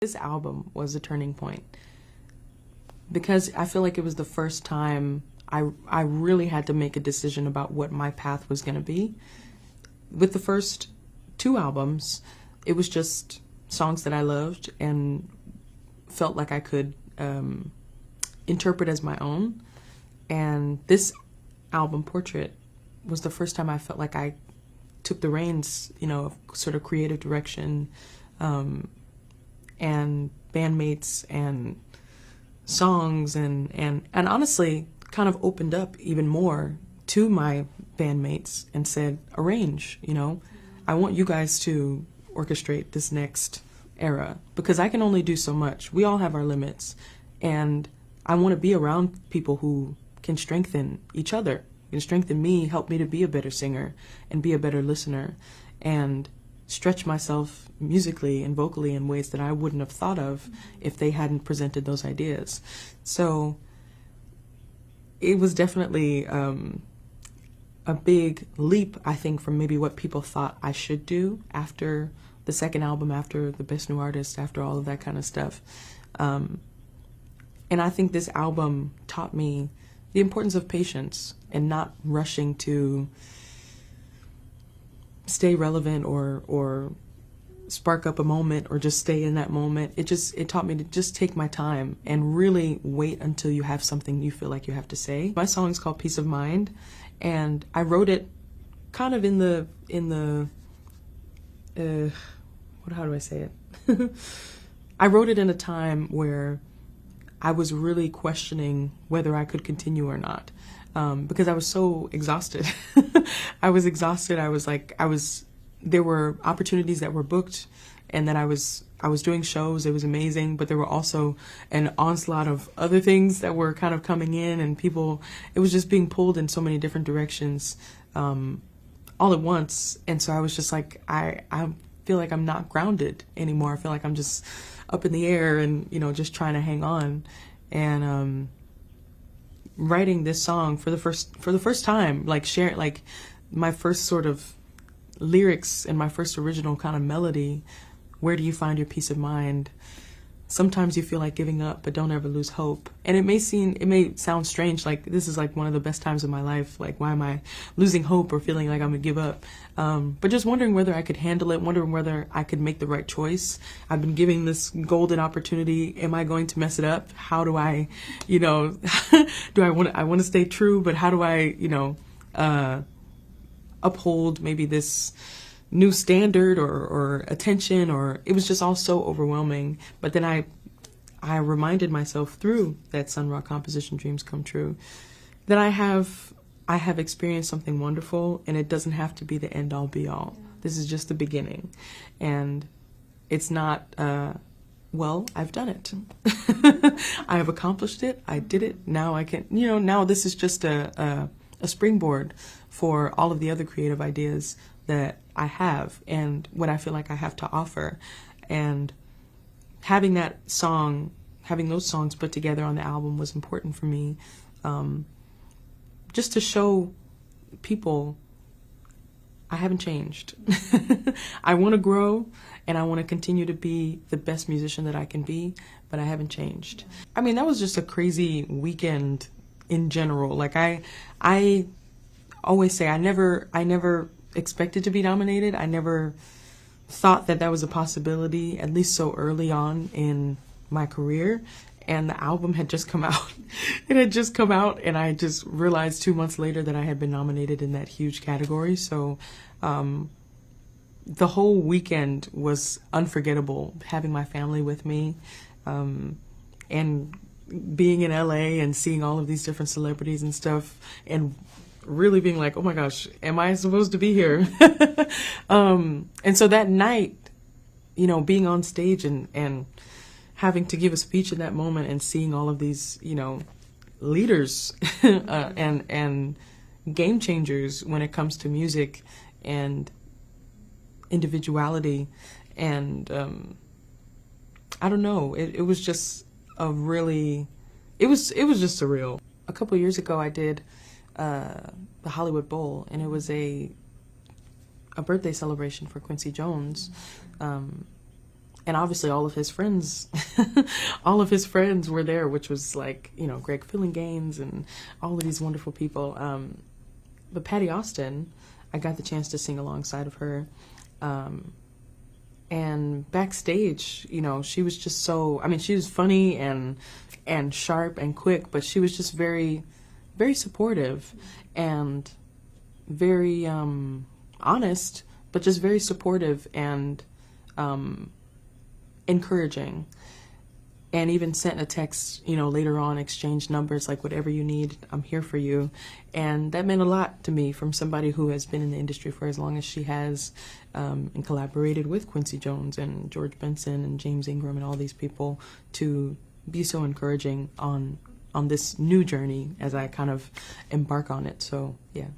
This album was a turning point because I feel like it was the first time I really had to make a decision about what my path was going to be. With the first two albums, it was just songs that I loved and felt like I could interpret as my own. And this album, Portrait, was the first time I felt like I took the reins, of sort of creative direction, and bandmates and songs and honestly kind of opened up even more to my bandmates and said, arrange, I want you guys to orchestrate this next era because I can only do so much. We all have our limits, and I want to be around people who can strengthen each other, can strengthen me, help me to be a better singer and be a better listener and stretch myself musically and vocally in ways that I wouldn't have thought of if they hadn't presented those ideas. So it was definitely a big leap, I think, from maybe what people thought I should do after the second album, after the Best New Artist, after all of that kind of stuff. And I think this album taught me the importance of patience and not rushing to stay relevant or spark up a moment or just stay in that moment. It taught me to just take my time and really wait until you have something you feel like you have to say. My song is called Peace of Mind, and I wrote it kind of in the how do I say it? I wrote it in a time where I was really questioning whether I could continue or not. Because I was so exhausted. I was exhausted. There were opportunities that were booked and that I was doing shows. It was amazing, but there were also an onslaught of other things that were kind of coming in, and it was just being pulled in so many different directions, all at once. And so I was just like, I feel like I'm not grounded anymore. I feel like I'm just up in the air and, just trying to hang on. And, writing this song for the first time, sharing my first sort of lyrics and my first original kind of melody. Where do you find your peace of mind? Sometimes you feel like giving up, but don't ever lose hope. And it may sound strange, like this is like one of the best times of my life. Like, why am I losing hope or feeling like I'm gonna give up? But just wondering whether I could handle it, wondering whether I could make the right choice. I've been given this golden opportunity. Am I going to mess it up? How do I, I want to stay true, but how do I, uphold maybe this new standard or attention, or it was just all so overwhelming. But then I reminded myself through that Sun Ra composition, Dreams Come True, that I have experienced something wonderful, and it doesn't have to be the end all be all. This is just the beginning, and it's not well, I've done it. I have accomplished it. I did it. Now I can, now this is just a springboard for all of the other creative ideas that I have and what I feel like I have to offer. And having those songs put together on the album was important for me, just to show people I haven't changed. I want to grow and I want to continue to be the best musician that I can be, but I haven't changed. I mean, that was just a crazy weekend in general. Like I always say, I never expected to be nominated. I never thought that was a possibility, at least so early on in my career. And the album had just come out. It had just come out, and I just realized 2 months later that I had been nominated in that huge category. So the whole weekend was unforgettable, having my family with me, and being in LA and seeing all of these different celebrities and stuff, and really being like, oh my gosh, am I supposed to be here? And so that night, being on stage and having to give a speech in that moment and seeing all of these, leaders and game changers when it comes to music and individuality. And I don't know, it was just it was just surreal. A couple of years ago I did the Hollywood Bowl, and it was a birthday celebration for Quincy Jones. And obviously all of his friends, all of his friends were there, which was like, you know, Greg Fillinganes and all of these wonderful people. But Patty Austin, I got the chance to sing alongside of her. And backstage, you know, she was just so, I mean, she was funny and sharp and quick, but she was just very, very supportive and very honest, but just very supportive and encouraging. And even sent a text, you know, later on, exchanged numbers, like, whatever you need, I'm here for you. And that meant a lot to me from somebody who has been in the industry for as long as she has, and collaborated with Quincy Jones and George Benson and James Ingram and all these people, to be so encouraging on this new journey as I kind of embark on it. So, yeah,